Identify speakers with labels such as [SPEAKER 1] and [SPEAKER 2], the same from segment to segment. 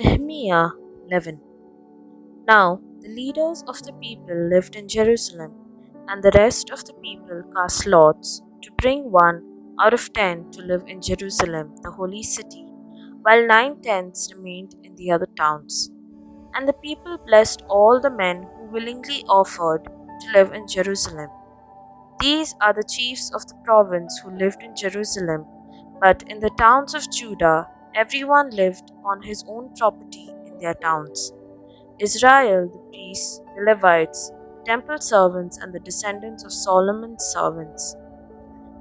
[SPEAKER 1] Nehemiah 11. Now the leaders of the people lived in Jerusalem, and the rest of the people cast lots to bring 1 out of 10 to live in Jerusalem, the holy city, while 9 tenths remained in the other towns. And the people blessed all the men who willingly offered to live in Jerusalem. These are the chiefs of the province who lived in Jerusalem, but in the towns of Judah, everyone lived on his own property in their towns. Israel, the priests, the Levites, the temple servants, and the descendants of Solomon's servants.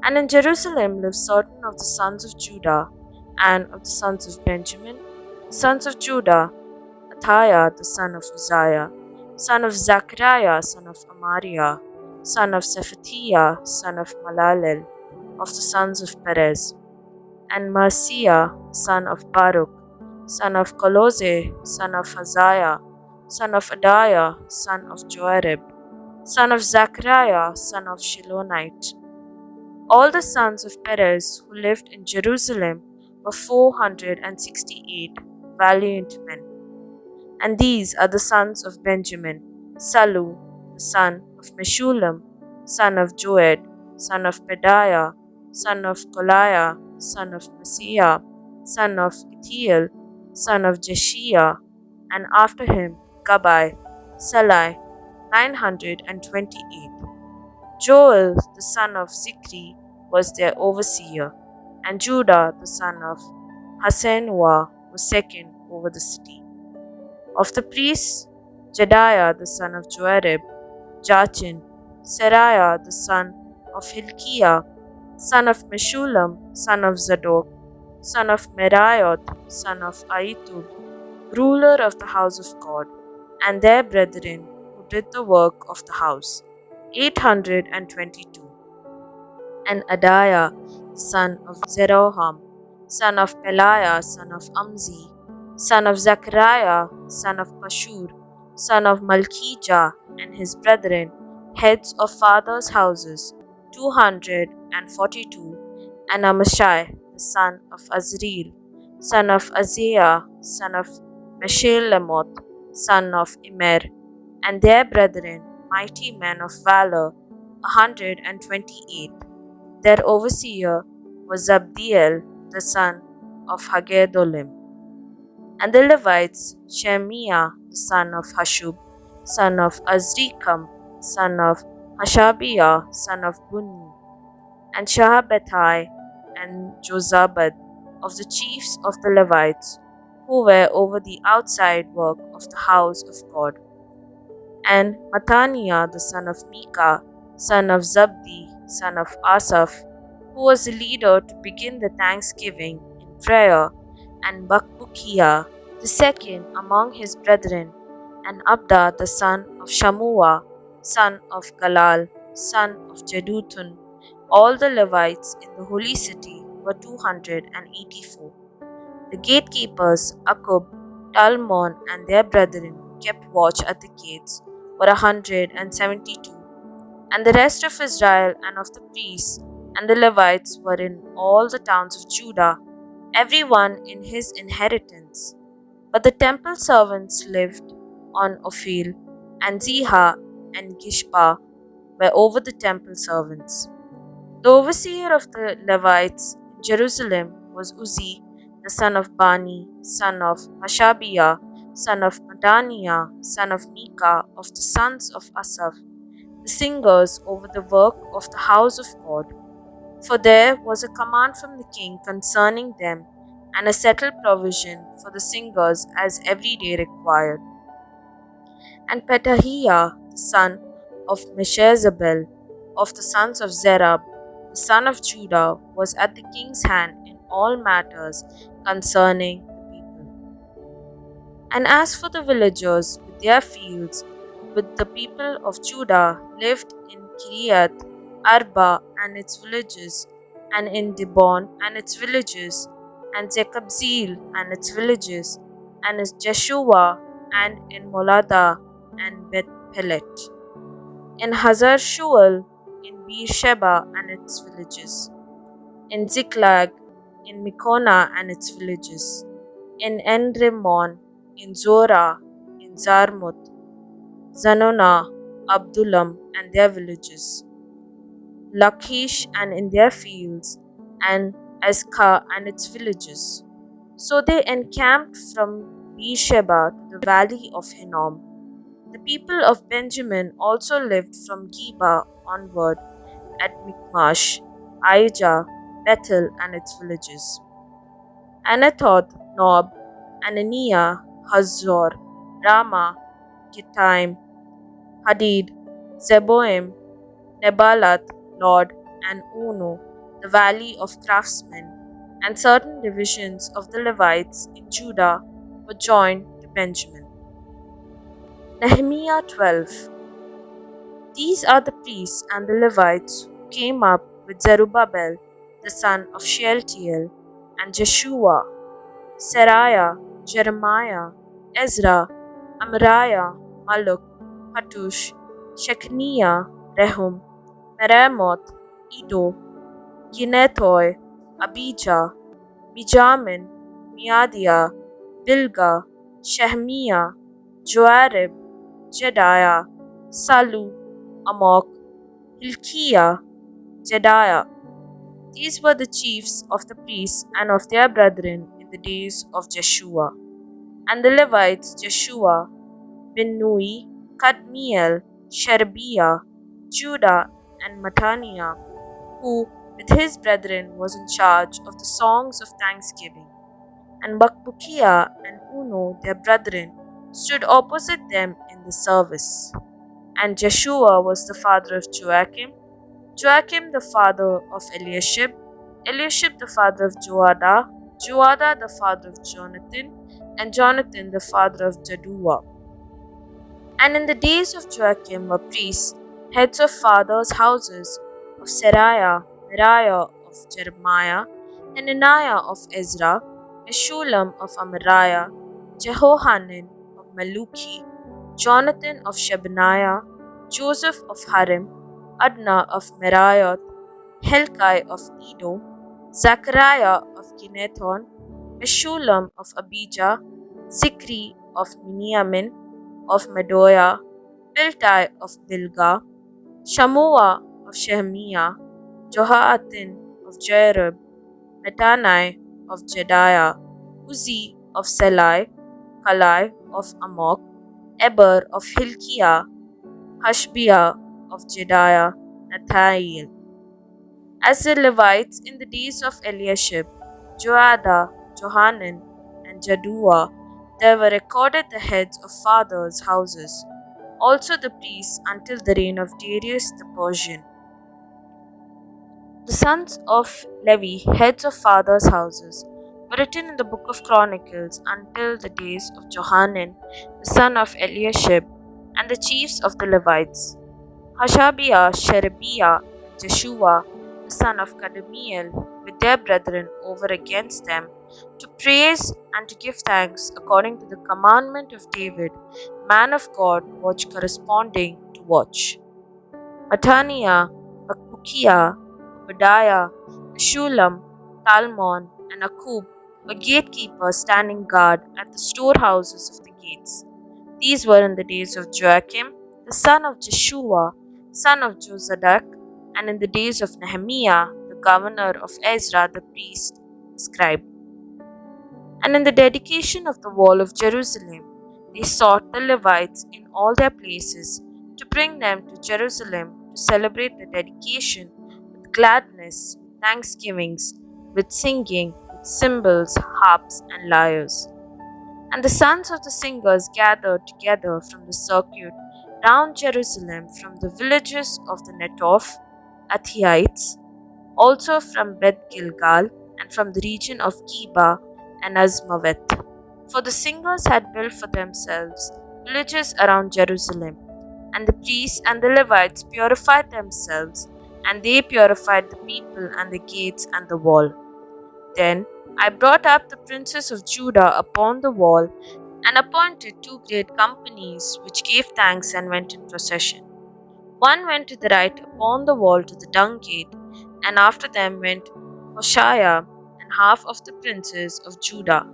[SPEAKER 1] And in Jerusalem lived certain of the sons of Judah and of the sons of Benjamin. The sons of Judah, Athiah, the son of Uzziah, son of Zechariah, son of Amariah, son of Shephatiah, son of Malalel, of the sons of Perez, and Maaseiah, son of Baruch, son of Kolose, son of Haziah, son of Adiah, son of Joarib, son of Zechariah, son of Shilonite. All the sons of Perez who lived in Jerusalem were 468 valiant men. And these are the sons of Benjamin: Sallu, the son of Meshullam, son of Joed, son of Pedaiah, son of Koliah, son of Maaseiah, son of Ithiel, son of Jeshiah, and after him Gabai, Salai, 928. Joel, the son of Zikri, was their overseer, and Judah, the son of Hasenuah, was second over the city. Of the priests, Jedaiah, the son of Joarib, Jachin, Seraiah, the son of Hilkiah, son of Meshullam, son of Zadok, son of Meraiot, son of Ahitub, ruler of the house of God, and their brethren who did the work of the house, 822. And Adiah, son of Zeroham, son of Peliah, son of Amzi, son of Zechariah, son of Pashur, son of Malchijah, and his brethren, heads of fathers' houses, 242, and Amashai, the son of Azriel, son of Azariah, son of Meshillemoth, son of Immer, and their brethren, mighty men of valor, 128. Their overseer was Zabdiel, the son of Hagedolim. And the Levites, Shemiah, the son of Hashub, son of Azrikam, son of Hashabiah, son of Bunni, and Shahabethai and Jozabad, of the chiefs of the Levites, who were over the outside work of the house of God. And Mattaniah, the son of Micah, son of Zabdi, son of Asaph, who was the leader to begin the thanksgiving in prayer, and Bakbukiah, the second among his brethren, and Abda, the son of Shammua, son of Galal, son of Jeduthun. All the Levites in the holy city were 284. The gatekeepers, Akub, Talmon, and their brethren who kept watch at the gates were 172. And the rest of Israel and of the priests and the Levites were in all the towns of Judah, every one in his inheritance. But the temple servants lived on Ophel, and Ziha and Gishpa were over the temple servants. The overseer of the Levites in Jerusalem was Uzzi, the son of Bani, son of Hashabiah, son of Mattaniah, son of Micah, of the sons of Asaph, the singers over the work of the house of God. For there was a command from the king concerning them, and a settled provision for the singers as every day required. And Petahiah, the son of Meshezabel, of the sons of Zerab, the son of Judah, was at the king's hand in all matters concerning the people. And as for the villagers with their fields, with the people of Judah lived in Kiriath Arba and its villages, and in Dibon and its villages, and Zekabzeel and its villages, and in Jeshua, and in Molada, and Beth Pelet, in Hazar Shual, in Beersheba and its villages, in Ziklag, in Mikona and its villages, in En Rimmon, in Zorah, in Zarmuth, Zanona, Abdullam and their villages, Lachish and in their fields, and Azekah and its villages. So they encamped from Beersheba to the valley of Hinnom. The people of Benjamin also lived from Geba onward at Michmash, Aijah, Bethel and its villages, Anathoth, Nob, Ananiah, Hazor, Ramah, Gittaim, Hadid, Zeboim, Neballath, Lod, and Ono, the valley of craftsmen, and certain divisions of the Levites in Judah were joined to Benjamin. Nehemiah 12. These are the priests and the Levites who came up with Zerubbabel, the son of Shealtiel, and Jeshua, Seraiah, Jeremiah, Ezra, Amariah, Maluk, Hattush, Shechaniah, Rehum, Meremoth, Iddo, Ginnethoi, Abijah, Mijamin, Meadiah, Bilgah, Shehemiah, Joarib, Jedaiah, Salu, Amok, Hilkiah, Jedaiah. These were the chiefs of the priests and of their brethren in the days of Jeshua. And the Levites, Jeshua, Binnui, Kadmiel, Sherebiah, Judah, and Mattaniah, who with his brethren was in charge of the songs of thanksgiving. And Bakbukiah and Uno, their brethren, stood opposite them in the service. And Jeshua was the father of Joachim, Joachim the father of Eliashib, Eliashib the father of Joadah, Joadah the father of Jonathan, and Jonathan the father of Jaddua. And in the days of Joachim were priests, heads of fathers' houses, of Seraiah, Meriah of Jeremiah, Hananiah of Ezra, Meshullam of Amariah, Jehohanan of Maluki, Jonathan of Shebaniah, Joseph of Harim, Adna of Meraioth, Helkai of Iddo, Zechariah of Ginnethon, Meshullam of Abijah, Zikri of Miniamin, of Medoiah, Piltai of Bilgah, Shammua of Shehemiah, Jehoiachin of Jerub, Mattani of Jediah, Uzzi of Selai, Kalai of Amok, Eber of Hilkiah, Hashbiah of Jediah, Nethael. As the Levites in the days of Eliashib, Joadah, Johanan, and Jaddua, there were recorded the heads of fathers' houses, also the priests until the reign of Darius the Persian. The sons of Levi, heads of fathers' houses, were written in the book of Chronicles until the days of Johanan, the son of Eliashib, and the chiefs of the Levites, Hashabiah, Sherebiah, and Jeshua, the son of Kadmiel, with their brethren over against them, to praise and to give thanks according to the commandment of David, man of God, watch corresponding to watch. Mattaniah, Bakbukiah, Obadiah, Meshullam, Talmon, and Akub were gatekeepers standing guard at the storehouses of the gates. These were in the days of Joachim, the son of Jeshua, son of Jozadak, and in the days of Nehemiah, the governor of Ezra the priest, scribe. And in the dedication of the wall of Jerusalem, they sought the Levites in all their places to bring them to Jerusalem to celebrate the dedication with gladness, with thanksgivings, with singing, with cymbals, harps, and lyres. And the sons of the singers gathered together from the circuit round Jerusalem, from the villages of the Netoph, Athiites, also from Beth Gilgal, and from the region of Geba and Azmaveth. For the singers had built for themselves villages around Jerusalem, and the priests and the Levites purified themselves, and they purified the people and the gates and the wall. Then I brought up the princes of Judah upon the wall, and appointed 2 great companies, which gave thanks and went in procession. One went to the right upon the wall to the dung gate, and after them went Hoshea and half of the princes of Judah,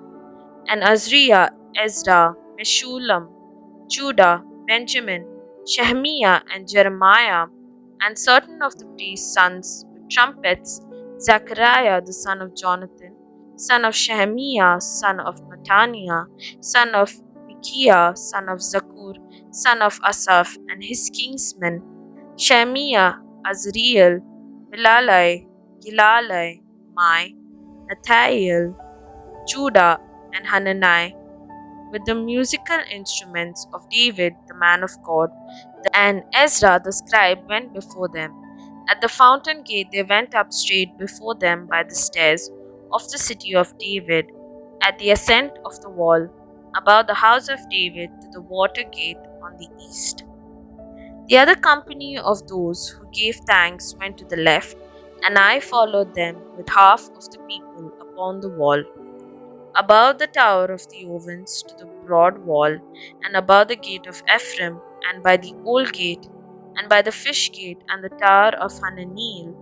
[SPEAKER 1] and Azariah Ezra, Meshullam, Judah, Benjamin, Shehemiah, and Jeremiah, and certain of the priests' sons with trumpets, Zechariah the son of Jonathan, son of Shehemiah, son of Mattaniah, son of Micaiah, son of Zakur, son of Asaph, and his kinsmen, Shemiah, Azriel, Milalai, Gilalai, Mai, Nathael, Judah, and Hanani, with the musical instruments of David, the man of God, and Ezra the scribe went before them. At the fountain gate they went up straight before them by the stairs of the city of David, at the ascent of the wall, above the house of David to the water gate on the east. The other company of those who gave thanks went to the left, and I followed them with half of the people upon the wall, above the tower of the ovens to the broad wall, and above the gate of Ephraim, and by the old gate, and by the fish gate, and the tower of Hananeel,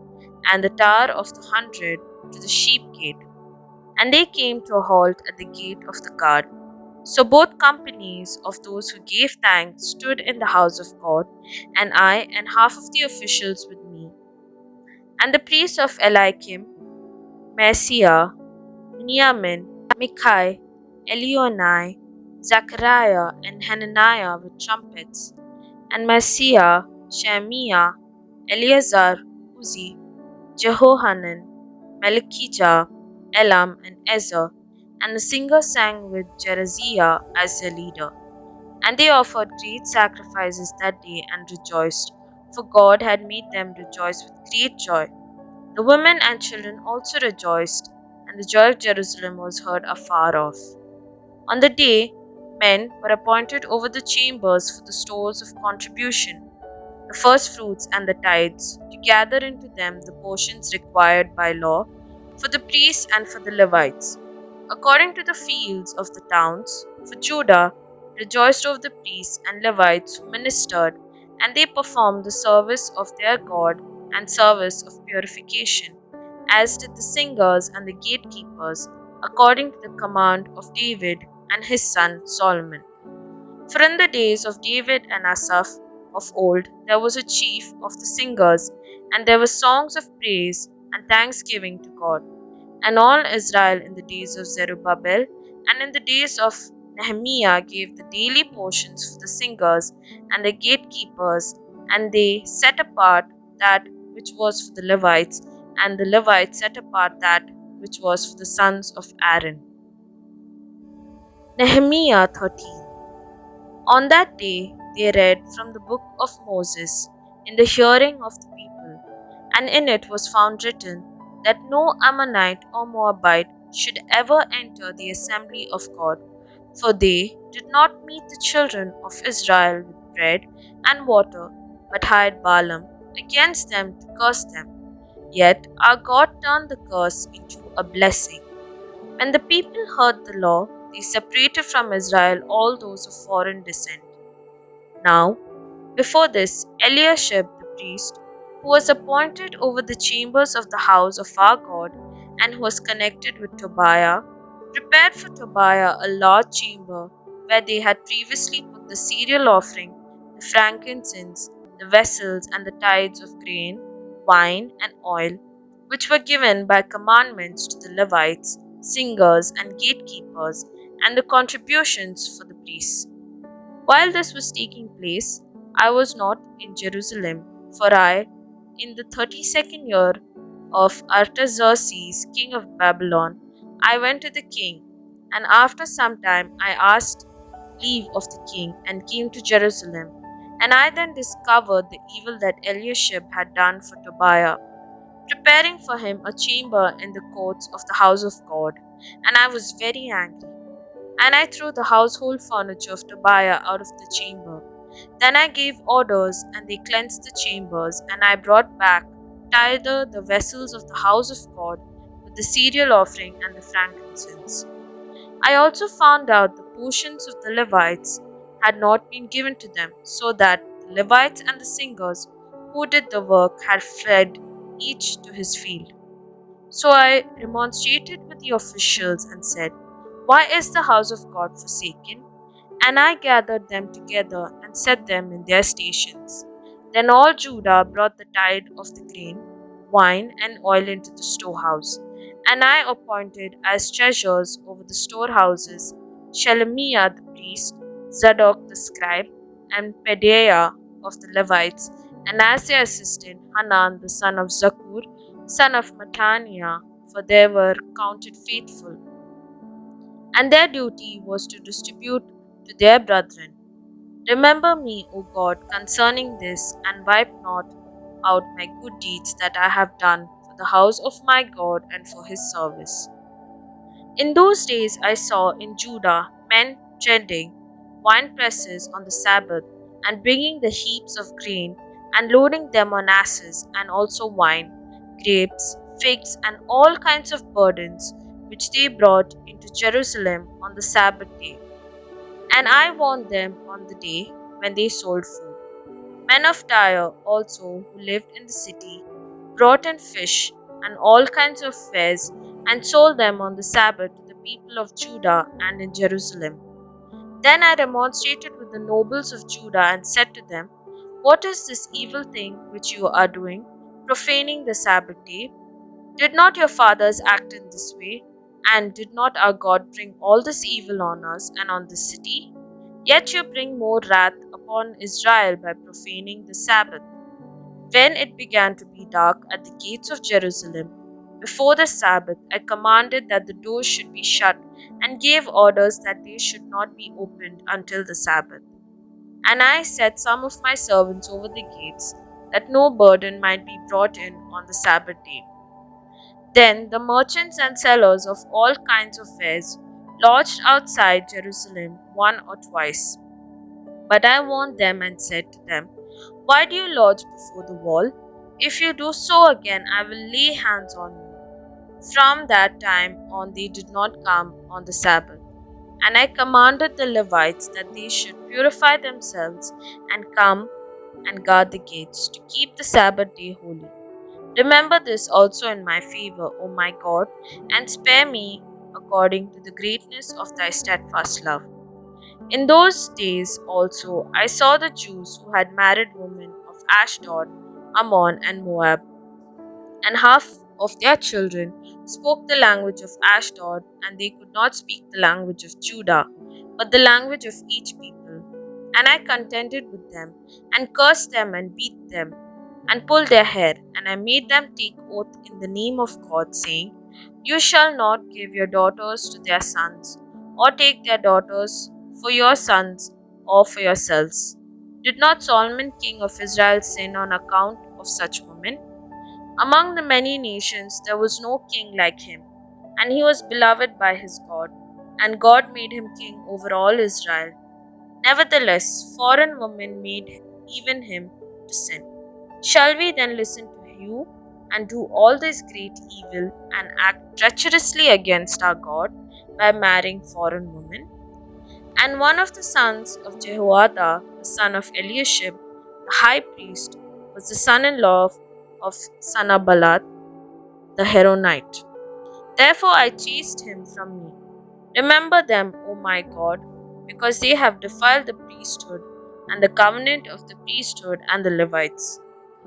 [SPEAKER 1] and the tower of the 100 to the sheep gate. And they came to a halt at the gate of the guard. So both companies of those who gave thanks stood in the house of God, and I and half of the officials with me. And the priests of Eliakim, Messiah, Miniamin, Michai, Elionai, Zechariah, and Hananiah with trumpets, and Messiah, Shemiah, Eleazar, Uzi, Jehohanan, Malchijah, Elam, and Ezer, and the singers sang with Jereziah as their leader. And they offered great sacrifices that day and rejoiced, for God had made them rejoice with great joy. The women and children also rejoiced, and the joy of Jerusalem was heard afar off. On the day, men were appointed over the chambers for the stores of contribution, the first fruits and the tithes, to gather into them the portions required by law for the priests and for the Levites, according to the fields of the towns. For Judah rejoiced over the priests and Levites who ministered, and they performed the service of their God and service of purification, as did the singers and the gatekeepers, according to the command of David and his son Solomon. For in the days of David and Asaph of old there was a chief of the singers, and there were songs of praise and thanksgiving to God. And all Israel in the days of Zerubbabel and in the days of Nehemiah gave the daily portions for the singers and the gatekeepers, and they set apart that which was for the Levites, and the Levites set apart that which was for the sons of Aaron. Nehemiah 13. On that day they read from the book of Moses in the hearing of the people, and in it was found written that no Ammonite or Moabite should ever enter the assembly of God, for they did not meet the children of Israel with bread and water, but hired Balaam against them to curse them. Yet our God turned the curse into a blessing. When the people heard the law, they separated from Israel all those of foreign descent. Now, before this, Eliashib the priest, who was appointed over the chambers of the house of our God, and who was connected with Tobiah, prepared for Tobiah a large chamber where they had previously put the cereal offering, the frankincense, the vessels, and the tithes of grain, wine, and oil, which were given by commandments to the Levites, singers, and gatekeepers, and the contributions for the priests. While this was taking place, I was not in Jerusalem, for I, in the 32nd year of Artaxerxes, king of Babylon, I went to the king, and after some time I asked leave of the king and came to Jerusalem. And I then discovered the evil that Eliashib had done for Tobiah, preparing for him a chamber in the courts of the house of God, and I was very angry. And I threw the household furniture of Tobiah out of the chamber. Then I gave orders, and they cleansed the chambers, and I brought back thither the vessels of the house of God, with the cereal offering and the frankincense. I also found out the portions of the Levites had not been given to them, so that the Levites and the singers who did the work had fled each to his field. So I remonstrated with the officials and said, Why is the house of God forsaken? And I gathered them together and set them in their stations. Then all Judah brought the tithe of the grain, wine, and oil into the storehouse. And I appointed as treasurers over the storehouses Shelemiah the priest, Zadok the scribe, and Pedaiah of the Levites, and as their assistant Hanan the son of Zakur, son of Mattaniah, for they were counted faithful, and their duty was to distribute to their brethren. Remember me, O God, concerning this, and wipe not out my good deeds that I have done for the house of my God and for his service. In those days I saw in Judah men treading wine presses on the Sabbath, and bringing the heaps of grain, and loading them on asses, and also wine, grapes, figs, and all kinds of burdens, which they brought into Jerusalem on the Sabbath day. And I warned them on the day when they sold food. Men of Tyre also, who lived in the city, brought in fish and all kinds of wares, and sold them on the Sabbath to the people of Judah and in Jerusalem. Then I remonstrated with the nobles of Judah and said to them, What is this evil thing which you are doing, profaning the Sabbath day? Did not your fathers act in this way? And did not our God bring all this evil on us and on this city? Yet you bring more wrath upon Israel by profaning the Sabbath. When it began to be dark at the gates of Jerusalem, before the Sabbath, I commanded that the doors should be shut and gave orders that they should not be opened until the Sabbath. And I set some of my servants over the gates, that no burden might be brought in on the Sabbath day. Then the merchants and sellers of all kinds of wares lodged outside Jerusalem one or twice. But I warned them and said to them, Why do you lodge before the wall? If you do so again, I will lay hands on you. From that time on, they did not come on the Sabbath. And I commanded the Levites that they should purify themselves and come and guard the gates to keep the Sabbath day holy. Remember this also in my favor, O my God, and spare me according to the greatness of thy steadfast love. In those days also I saw the Jews who had married women of Ashdod, Ammon, and Moab, and half of their children spoke the language of Ashdod, and they could not speak the language of Judah, but the language of each people. And I contended with them, and cursed them, and beat them, and pulled their hair, and I made them take oath in the name of God, saying, You shall not give your daughters to their sons, or take their daughters for your sons or for yourselves. Did not Solomon king of Israel sin on account of such women? Among the many nations there was no king like him, and he was beloved by his God, and God made him king over all Israel. Nevertheless, foreign women made even him to sin. Shall we then listen to you and do all this great evil and act treacherously against our God by marrying foreign women? And one of the sons of Jehoiada, the son of Eliashib, the high priest, was the son in law of Sanballat the Horonite. Therefore I chased him from me. Remember them, O my God, because they have defiled the priesthood and the covenant of the priesthood and the Levites.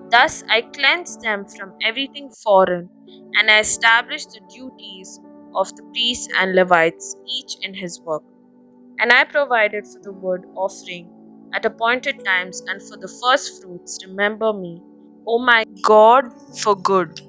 [SPEAKER 1] Thus I cleansed them from everything foreign, and I established the duties of the priests and Levites, each in his work. And I provided for the wood offering at appointed times and for the first fruits. Remember me, O my God, for good.